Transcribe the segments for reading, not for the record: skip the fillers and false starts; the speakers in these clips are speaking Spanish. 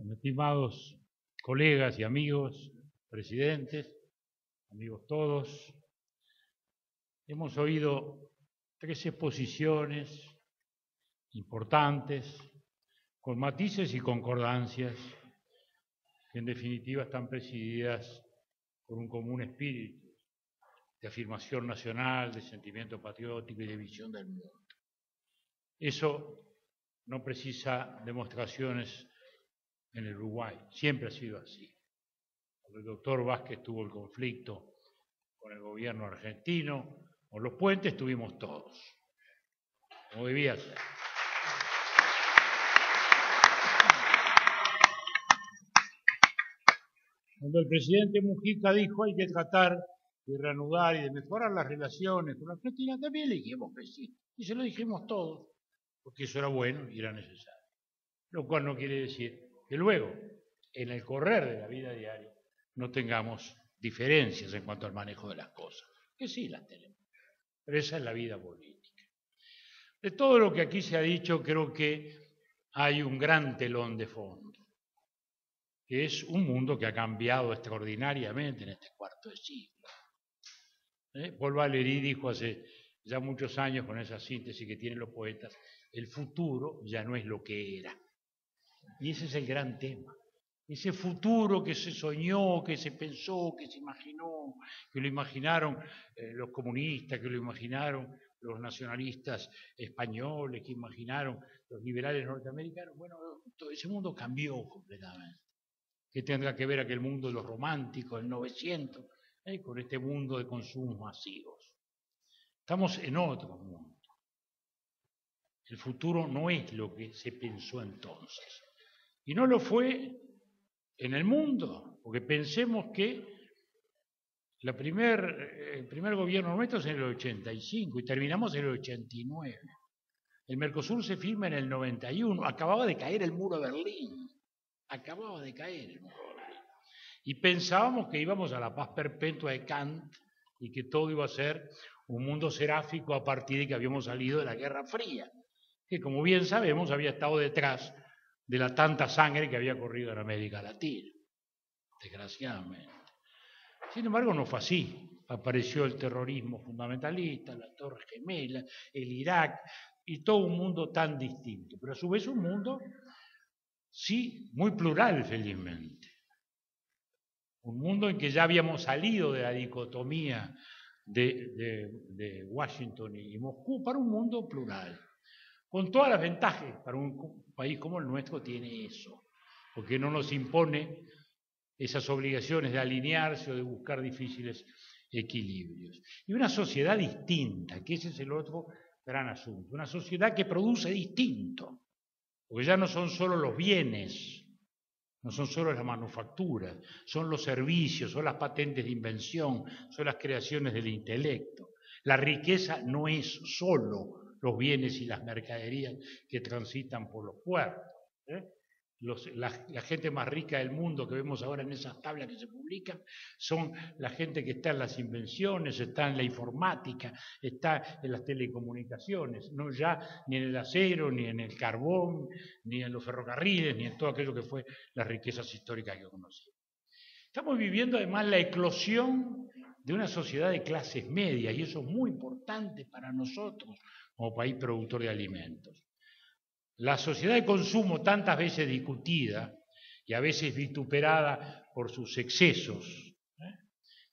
Estimados colegas y amigos, presidentes, amigos todos, hemos oído 3 exposiciones importantes, con matices y concordancias, que en definitiva están presididas por un común espíritu de afirmación nacional, de sentimiento patriótico y de visión del mundo. Eso no precisa demostraciones en el Uruguay, siempre ha sido así. Cuando el doctor Vázquez tuvo el conflicto con el gobierno argentino, con los puentes tuvimos todos, como debía ser. Cuando el presidente Mujica dijo hay que tratar de reanudar y de mejorar las relaciones con Argentina, también le dijimos que sí, y se lo dijimos todos, porque eso era bueno y era necesario. Lo cual no quiere decir que luego, en el correr de la vida diaria, no tengamos diferencias en cuanto al manejo de las cosas, que sí las tenemos, pero esa es la vida política. De todo lo que aquí se ha dicho, creo que hay un gran telón de fondo, que es un mundo que ha cambiado extraordinariamente en este cuarto de siglo. Paul Valéry dijo hace ya muchos años, con esa síntesis que tienen los poetas, el futuro ya no es lo que era. Y ese es el gran tema. Ese futuro que se soñó, que se pensó, que se imaginó, que lo imaginaron los comunistas, que lo imaginaron los nacionalistas españoles, que imaginaron los liberales norteamericanos. Bueno, todo ese mundo cambió completamente. ¿Qué tendrá que ver aquel mundo de los románticos, del 900, con este mundo de consumos masivos? Estamos en otro mundo. El futuro no es lo que se pensó entonces. Y no lo fue en el mundo, porque pensemos que el primer gobierno nuestro es en el 85 y terminamos en el 89. El Mercosur se firma en el 91, acababa de caer el muro de Berlín, acababa de caer el muro de Berlín. Y pensábamos que íbamos a la paz perpetua de Kant y que todo iba a ser un mundo seráfico a partir de que habíamos salido de la Guerra Fría, que como bien sabemos había estado detrás de la tanta sangre que había corrido en América Latina, desgraciadamente. Sin embargo, no fue así. Apareció el terrorismo fundamentalista, las Torres Gemelas, el Irak, y todo un mundo tan distinto, pero a su vez un mundo, sí, muy plural, felizmente. Un mundo en que ya habíamos salido de la dicotomía de Washington y Moscú para un mundo plural. Con todas las ventajas para un país como el nuestro tiene eso, porque no nos impone esas obligaciones de alinearse o de buscar difíciles equilibrios. Y una sociedad distinta, que ese es el otro gran asunto, una sociedad que produce distinto, porque ya no son solo los bienes, no son solo las manufacturas, son los servicios, son las patentes de invención, son las creaciones del intelecto. La riqueza no es solo los bienes y las mercaderías que transitan por los puertos. La gente más rica del mundo que vemos ahora en esas tablas que se publican son la gente que está en las invenciones, está en la informática, está en las telecomunicaciones, no ya ni en el acero, ni en el carbón, ni en los ferrocarriles, ni en todo aquello que fue las riquezas históricas que conocemos. Estamos viviendo además la eclosión de una sociedad de clases medias y eso es muy importante para nosotros como país productor de alimentos. La sociedad de consumo, tantas veces discutida y a veces vituperada por sus excesos,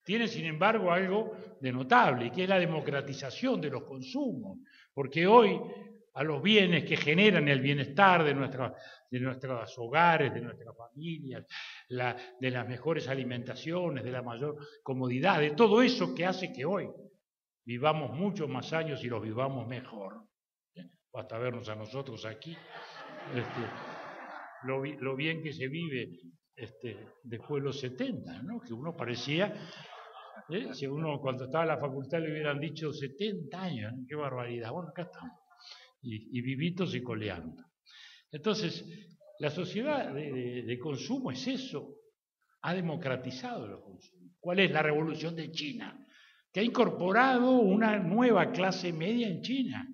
tiene sin embargo algo de notable, que es la democratización de los consumos, porque hoy a los bienes que generan el bienestar de nuestros hogares, de nuestras familias, de las mejores alimentaciones, de la mayor comodidad, de todo eso que hace que hoy vivamos muchos más años y los vivamos mejor. Basta vernos a nosotros aquí, lo bien que se vive después de los 70, ¿no? Que uno parecía, si uno cuando estaba en la facultad le hubieran dicho 70 años, ¿no? Qué barbaridad, bueno, acá estamos, y vivitos y coleando. Entonces, la sociedad de consumo es eso, ha democratizado los consumos. ¿Cuál es la revolución de China? Que ha incorporado una nueva clase media en China,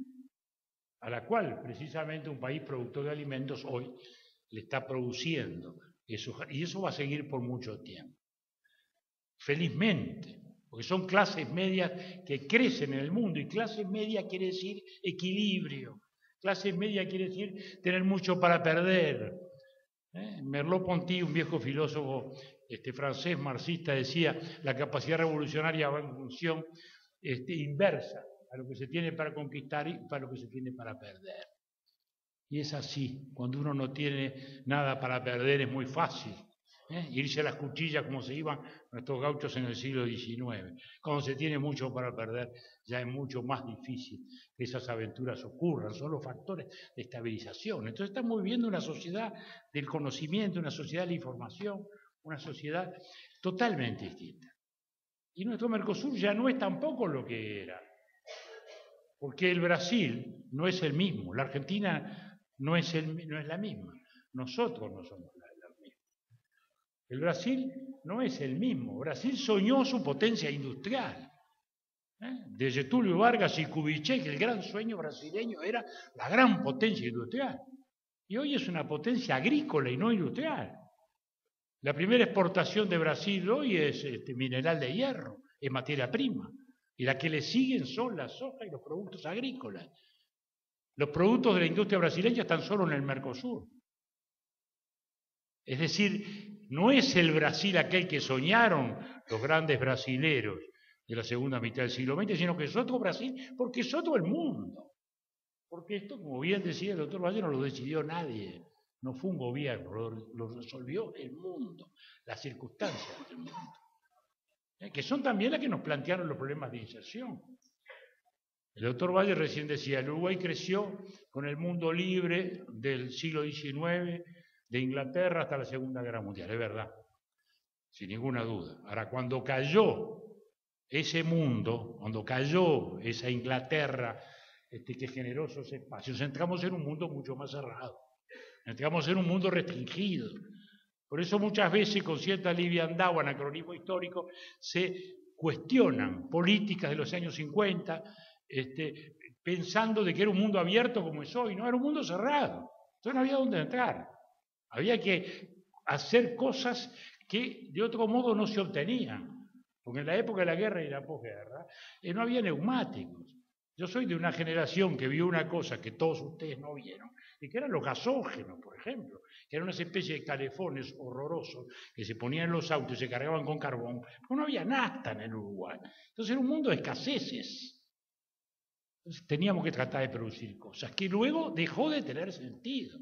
a la cual precisamente un país productor de alimentos hoy le está produciendo eso, y eso va a seguir por mucho tiempo. Felizmente, porque son clases medias que crecen en el mundo, y clase media quiere decir equilibrio, clase media quiere decir tener mucho para perder. Merleau-Ponty, un viejo filósofo francés marxista, decía: la capacidad revolucionaria va en función inversa a lo que se tiene para conquistar y para lo que se tiene para perder. Y es así, cuando uno no tiene nada para perder es muy fácil irse a las cuchillas como se iban nuestros gauchos en el siglo XIX. Cuando se tiene mucho para perder ya es mucho más difícil que esas aventuras ocurran, son los factores de estabilización. Entonces estamos viviendo una sociedad del conocimiento, una sociedad de la información, una sociedad totalmente distinta. Y nuestro Mercosur ya no es tampoco lo que era, porque el Brasil no es el mismo, la Argentina no es la misma, nosotros no somos la misma. El Brasil no es el mismo, Brasil soñó su potencia industrial. De Getúlio Vargas y Kubitschek, el gran sueño brasileño era la gran potencia industrial. Y hoy es una potencia agrícola y no industrial. La primera exportación de Brasil hoy es mineral de hierro, es materia prima. Y la que le siguen son la soja y los productos agrícolas. Los productos de la industria brasileña están solo en el Mercosur. Es decir, no es el Brasil aquel que soñaron los grandes brasileros de la segunda mitad del siglo XX, sino que es otro Brasil, porque es otro el mundo. Porque esto, como bien decía el doctor Valle, no lo decidió nadie, no fue un gobierno, lo resolvió el mundo, las circunstancias del mundo, que son también las que nos plantearon los problemas de inserción. El doctor Valle recién decía: el Uruguay creció con el mundo libre del siglo XIX, de Inglaterra hasta la Segunda Guerra Mundial. Es verdad, sin ninguna duda. Ahora, cuando cayó ese mundo, cuando cayó esa Inglaterra que generó esos espacios, entramos en un mundo mucho más cerrado, entramos en un mundo restringido. Por eso muchas veces, con cierta liviandad o anacronismo histórico, se cuestionan políticas de los años 50, pensando de que era un mundo abierto como es hoy. No, era un mundo cerrado. Entonces no había dónde entrar. Había que hacer cosas que de otro modo no se obtenían. Porque en la época de la guerra y la posguerra no había neumáticos. Yo soy de una generación que vio una cosa que todos ustedes no vieron, y que eran los gasógenos, por ejemplo, que eran una especie de calefones horrorosos que se ponían en los autos y se cargaban con carbón, porque no había nafta en el Uruguay. Entonces era un mundo de escaseces. Entonces teníamos que tratar de producir cosas, que luego dejó de tener sentido.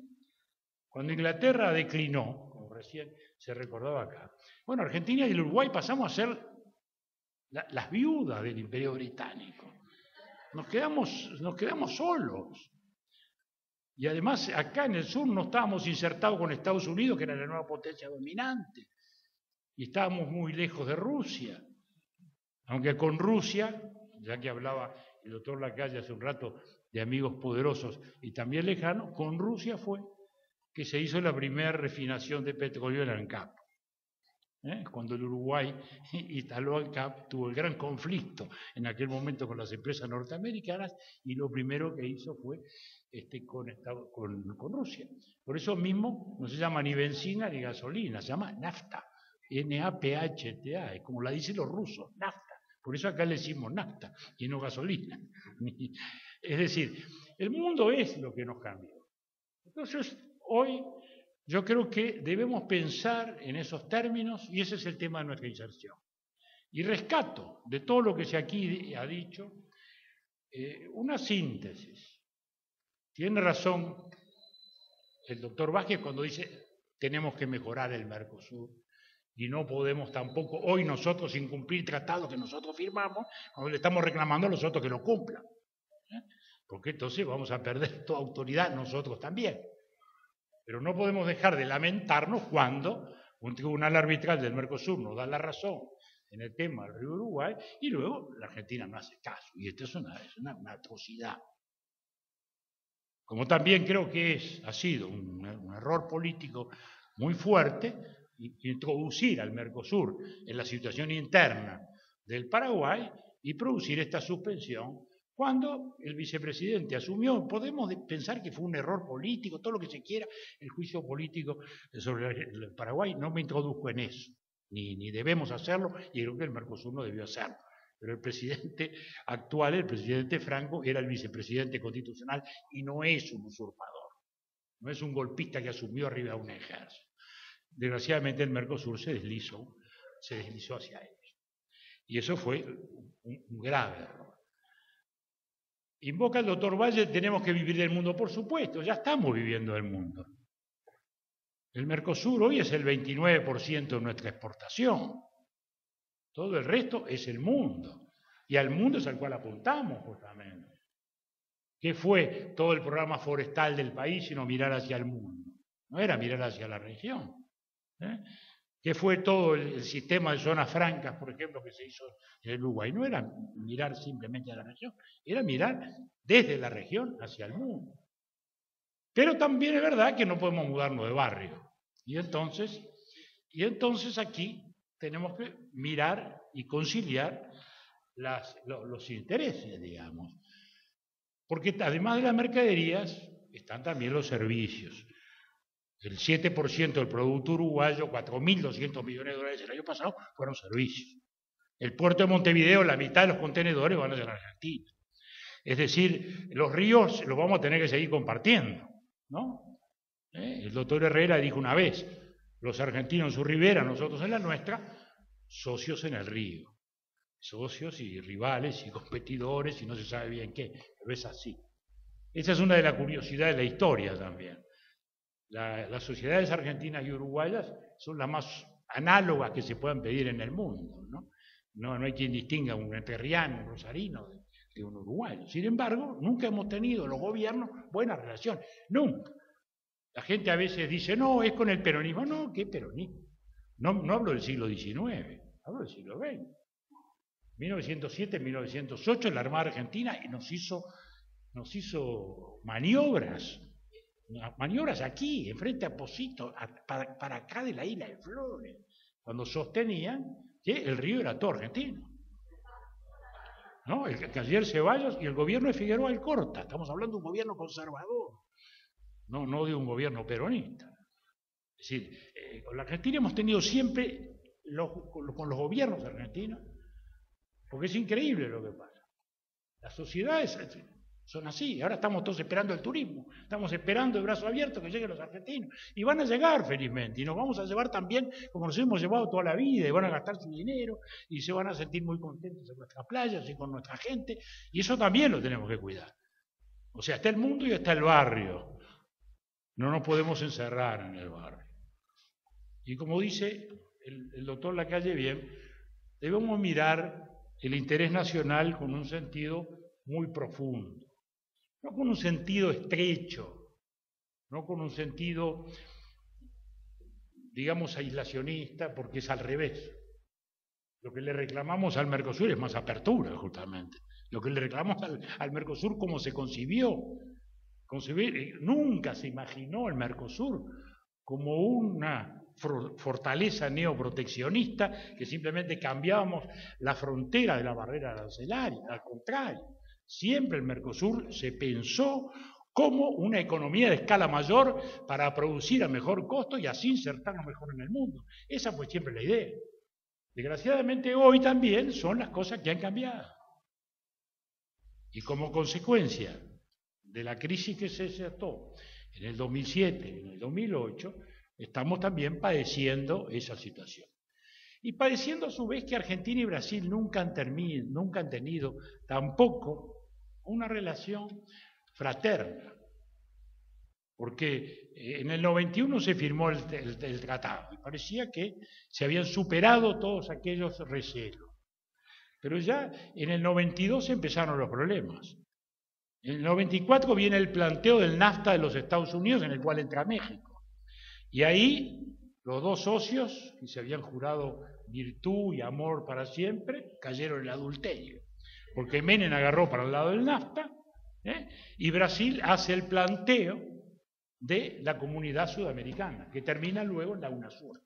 Cuando Inglaterra declinó, como recién se recordaba acá, bueno, Argentina y el Uruguay pasamos a ser las viudas del Imperio Británico. Nos quedamos solos. Y además acá en el sur no estábamos insertados con Estados Unidos, que era la nueva potencia dominante, y estábamos muy lejos de Rusia. Aunque con Rusia, ya que hablaba el doctor Lacalle hace un rato de amigos poderosos y también lejanos, con Rusia fue que se hizo la primera refinación de petróleo en ANCAP. Cuando el Uruguay instaló ANCAP, tuvo el gran conflicto en aquel momento con las empresas norteamericanas, y lo primero que hizo fue con Rusia. Por eso mismo no se llama ni benzina ni gasolina, se llama nafta, N-A-P-H-T-A, es como la dicen los rusos, nafta. Por eso acá le decimos nafta y no gasolina. Es decir, el mundo es lo que nos cambió. Entonces, hoy yo creo que debemos pensar en esos términos, y ese es el tema de nuestra inserción. Y rescato de todo lo que se aquí ha dicho una síntesis. Tiene razón el doctor Vázquez cuando dice: tenemos que mejorar el Mercosur, y no podemos tampoco hoy nosotros incumplir tratados que nosotros firmamos cuando le estamos reclamando a los otros que lo cumplan. Porque entonces vamos a perder toda autoridad nosotros también. Pero no podemos dejar de lamentarnos cuando un tribunal arbitral del Mercosur nos da la razón en el tema del río Uruguay y luego la Argentina no hace caso. Y esto es una atrocidad. Como también creo que ha sido un error político muy fuerte introducir al Mercosur en la situación interna del Paraguay y producir esta suspensión Cuando el vicepresidente asumió, podemos pensar que fue un error político, todo lo que se quiera, el juicio político sobre el Paraguay, no me introduzco en eso, ni debemos hacerlo, y creo que el Mercosur no debió hacerlo. Pero el presidente actual, el presidente Franco, era el vicepresidente constitucional y no es un usurpador, no es un golpista que asumió arriba de un ejército. Desgraciadamente el Mercosur se deslizó hacia ellos. Y eso fue un grave error. Invoca el doctor Valle, tenemos que vivir del mundo, por supuesto, ya estamos viviendo del mundo. El Mercosur hoy es el 29% de nuestra exportación. Todo el resto es el mundo. Y al mundo es al cual apuntamos, justamente. ¿Qué fue todo el programa forestal del país sino mirar hacia el mundo? No era mirar hacia la región. ¿Qué fue todo el sistema de zonas francas, por ejemplo, que se hizo en el Uruguay? No era mirar simplemente a la región, era mirar desde la región hacia el mundo. Pero también es verdad que no podemos mudarnos de barrio. Y entonces aquí tenemos que mirar y conciliar los intereses, digamos. Porque además de las mercaderías, están también los servicios. El 7% del producto uruguayo, 4.200 millones de dólares el año pasado, fueron servicios. El puerto de Montevideo, la mitad de los contenedores van a ser Argentina. Es decir, los ríos los vamos a tener que seguir compartiendo, ¿no? El doctor Herrera dijo una vez, los argentinos en su ribera, nosotros en la nuestra, socios en el río. Socios y rivales y competidores y no se sabe bien qué, pero es así. Esa es una de las curiosidades de la historia también. Las sociedades argentinas y uruguayas son las más análogas que se puedan pedir en el mundo, ¿no? No hay quien distinga un entrerriano, un rosarino de un uruguayo. Sin embargo, nunca hemos tenido los gobiernos buenas relaciones, nunca. La gente a veces dice, no, es con el peronismo. No, ¿qué peronismo? No hablo del siglo XIX, hablo del siglo XX. 1907, 1908, la Armada Argentina nos hizo maniobras aquí, enfrente a Posito, para acá de la isla de Flores, cuando sostenían que el río era todo argentino. ¿No? El canciller Ceballos y el gobierno de Figueroa Alcorta. Estamos hablando de un gobierno conservador, no de un gobierno peronista. Es decir, con la Argentina hemos tenido siempre, con los gobiernos argentinos, porque es increíble lo que pasa. Las sociedades son así. Ahora estamos todos esperando el turismo. Estamos esperando el brazo abierto que lleguen los argentinos. Y van a llegar felizmente. Y nos vamos a llevar también como nos hemos llevado toda la vida. Y van a gastar su dinero. Y se van a sentir muy contentos en nuestras playas y con nuestra gente. Y eso también lo tenemos que cuidar. O sea, está el mundo y está el barrio. No nos podemos encerrar en el barrio. Y como dice el doctor Lacalle bien, debemos mirar el interés nacional con un sentido muy profundo, no con un sentido estrecho, no con un sentido, digamos, aislacionista, porque es al revés. Lo que le reclamamos al Mercosur es más apertura, justamente. Lo que le reclamamos al Mercosur, como se concibió. Nunca se imaginó el Mercosur como una fortaleza neoproteccionista que simplemente cambiábamos la frontera de la barrera arancelaria. Al contrario, siempre el Mercosur se pensó como una economía de escala mayor para producir a mejor costo y así insertarnos mejor en el mundo. Esa fue siempre la idea. Desgraciadamente hoy también son las cosas que han cambiado. Y como consecuencia de la crisis que se desató en el 2007 y en el 2008, estamos también padeciendo esa situación. Y padeciendo a su vez que Argentina y Brasil nunca han tenido tampoco una relación fraterna. Porque en el 91 se firmó el tratado y parecía que se habían superado todos aquellos recelos. Pero ya en el 92 empezaron los problemas. En el 94 viene el planteo del NAFTA de los Estados Unidos, en el cual entra México. Y ahí los dos socios, que se habían jurado virtud y amor para siempre, cayeron en el adulterio. Porque Menem agarró para el lado del NAFTA, y Brasil hace el planteo de la comunidad sudamericana, que termina luego en la UNASUR.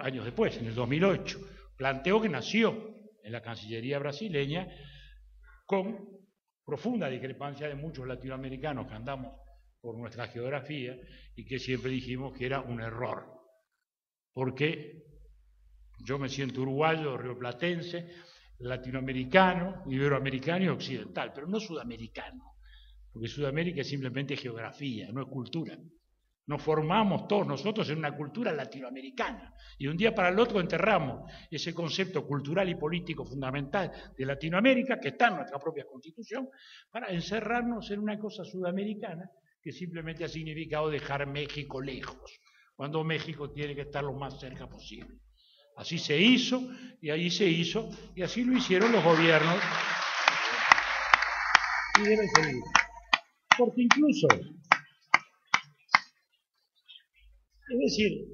Años después, en el 2008. Planteo que nació en la Cancillería brasileña, con profunda discrepancia de muchos latinoamericanos que andamos por nuestra geografía y que siempre dijimos que era un error, porque yo me siento uruguayo, rioplatense, latinoamericano, iberoamericano y occidental, pero no sudamericano, porque Sudamérica es simplemente geografía, no es cultura. Nos formamos todos nosotros en una cultura latinoamericana y de un día para el otro enterramos ese concepto cultural y político fundamental de Latinoamérica, que está en nuestra propia Constitución, para encerrarnos en una cosa sudamericana que simplemente ha significado dejar México lejos, cuando México tiene que estar lo más cerca posible. Así se hizo, y ahí se hizo, y así lo hicieron los gobiernos. Y debe seguir. Porque incluso, es decir,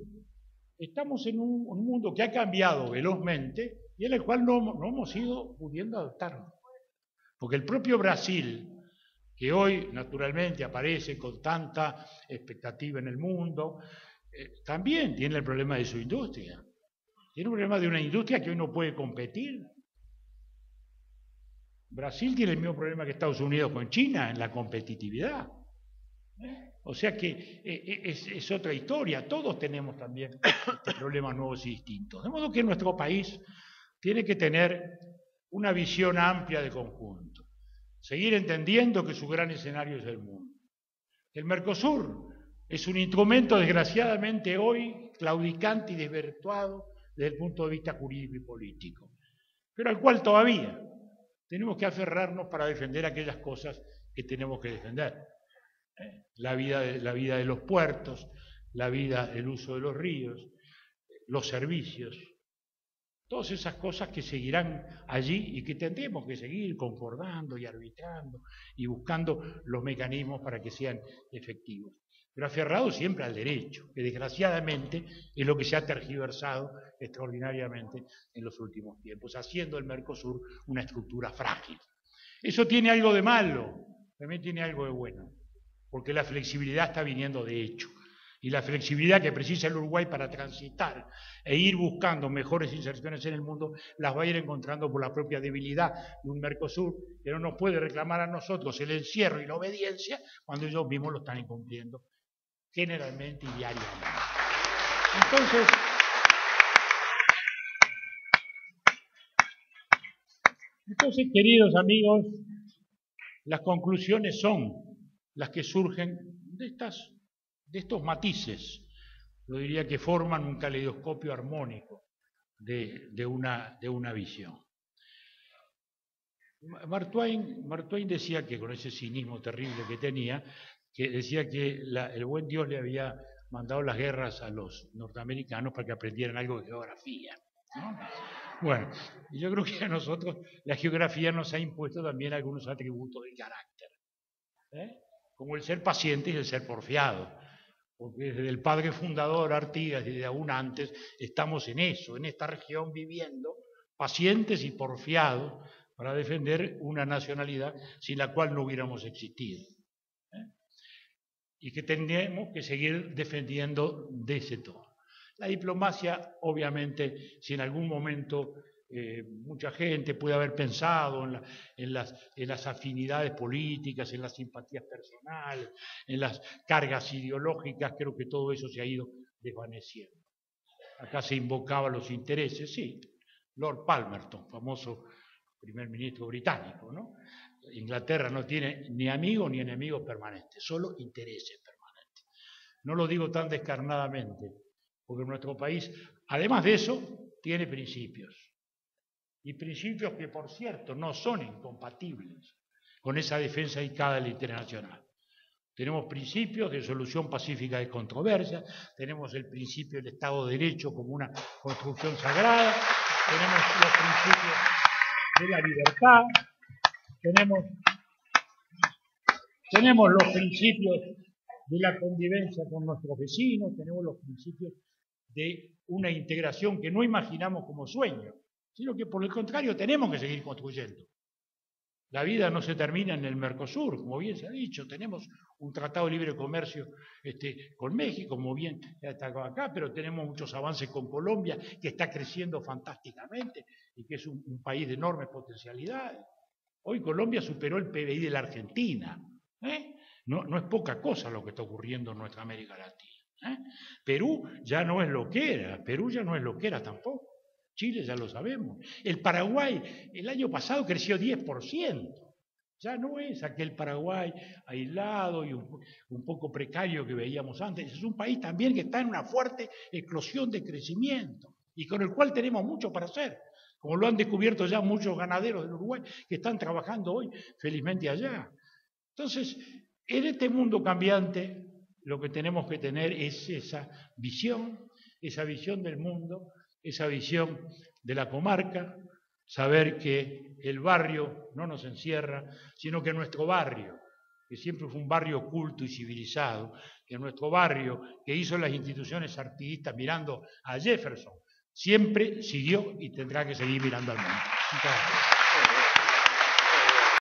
estamos en un mundo que ha cambiado velozmente y en el cual no hemos ido pudiendo adaptarnos. Porque el propio Brasil, que hoy naturalmente aparece con tanta expectativa en el mundo, también tiene el problema de su industria. Tiene un problema de una industria que hoy no puede competir. Brasil tiene el mismo problema que Estados Unidos con China en la competitividad. O sea que es otra historia. Todos tenemos también problemas nuevos y distintos. De modo que nuestro país tiene que tener una visión amplia de conjunto. Seguir entendiendo que su gran escenario es el mundo. El Mercosur es un instrumento, desgraciadamente hoy, claudicante y desvirtuado desde el punto de vista jurídico y político, pero al cual todavía tenemos que aferrarnos para defender aquellas cosas que tenemos que defender. La vida de los puertos, el uso de los ríos, los servicios, todas esas cosas que seguirán allí y que tendremos que seguir concordando y arbitrando y buscando los mecanismos para que sean efectivos. Pero aferrado siempre al derecho, que desgraciadamente es lo que se ha tergiversado extraordinariamente en los últimos tiempos, haciendo el Mercosur una estructura frágil. Eso tiene algo de malo, también tiene algo de bueno, porque la flexibilidad está viniendo de hecho. Y la flexibilidad que precisa el Uruguay para transitar e ir buscando mejores inserciones en el mundo, las va a ir encontrando por la propia debilidad de un Mercosur que no nos puede reclamar a nosotros el encierro y la obediencia cuando ellos mismos lo están incumpliendo generalmente y diariamente. Entonces, queridos amigos, las conclusiones son las que surgen de estos matices, yo diría que forman un caleidoscopio armónico de una visión. Mark Twain decía que, con ese cinismo terrible que tenía, que decía que el buen Dios le había mandado las guerras a los norteamericanos para que aprendieran algo de geografía, ¿no? Bueno, yo creo que a nosotros la geografía nos ha impuesto también algunos atributos de carácter, como el ser paciente y el ser porfiado, porque desde el padre fundador Artigas, desde aún antes, estamos en eso, en esta región viviendo, pacientes y porfiados, para defender una nacionalidad sin la cual no hubiéramos existido. Y que tendremos que seguir defendiendo de ese tono. La diplomacia, obviamente, si en algún momento mucha gente puede haber pensado en las afinidades políticas, en las simpatías personales, en las cargas ideológicas, creo que todo eso se ha ido desvaneciendo. Acá se invocaban los intereses, sí, Lord Palmerston, famoso primer ministro británico, ¿no? Inglaterra no tiene ni amigos ni enemigos permanentes, solo intereses permanentes. No lo digo tan descarnadamente, porque nuestro país, además de eso, tiene principios. Y principios que, por cierto, no son incompatibles con esa defensa dedicada a la internacional. Tenemos principios de solución pacífica de controversias, tenemos el principio del Estado de Derecho como una construcción sagrada, tenemos los principios de la libertad, tenemos los principios de la convivencia con nuestros vecinos, tenemos los principios de una integración que no imaginamos como sueño, sino que por el contrario tenemos que seguir construyendo. La vida no se termina en el Mercosur, como bien se ha dicho. Tenemos un tratado de libre comercio con México, como bien está acá, pero tenemos muchos avances con Colombia, que está creciendo fantásticamente y que es un país de enormes potencialidades. Hoy Colombia superó el PBI de la Argentina. No es poca cosa lo que está ocurriendo en nuestra América Latina. Perú ya no es lo que era, Perú ya no es lo que era tampoco. Chile ya lo sabemos. El Paraguay el año pasado creció 10%. Ya no es aquel Paraguay aislado y un poco precario que veíamos antes. Es un país también que está en una fuerte eclosión de crecimiento y con el cual tenemos mucho para hacer, como lo han descubierto ya muchos ganaderos del Uruguay que están trabajando hoy felizmente allá. Entonces, en este mundo cambiante, lo que tenemos que tener es esa visión del mundo, esa visión de la comarca, saber que el barrio no nos encierra, sino que nuestro barrio, que siempre fue un barrio culto y civilizado, que nuestro barrio, que hizo las instituciones artiguistas mirando a Jefferson, siempre siguió y tendrá que seguir mirando al mundo. Muchas gracias.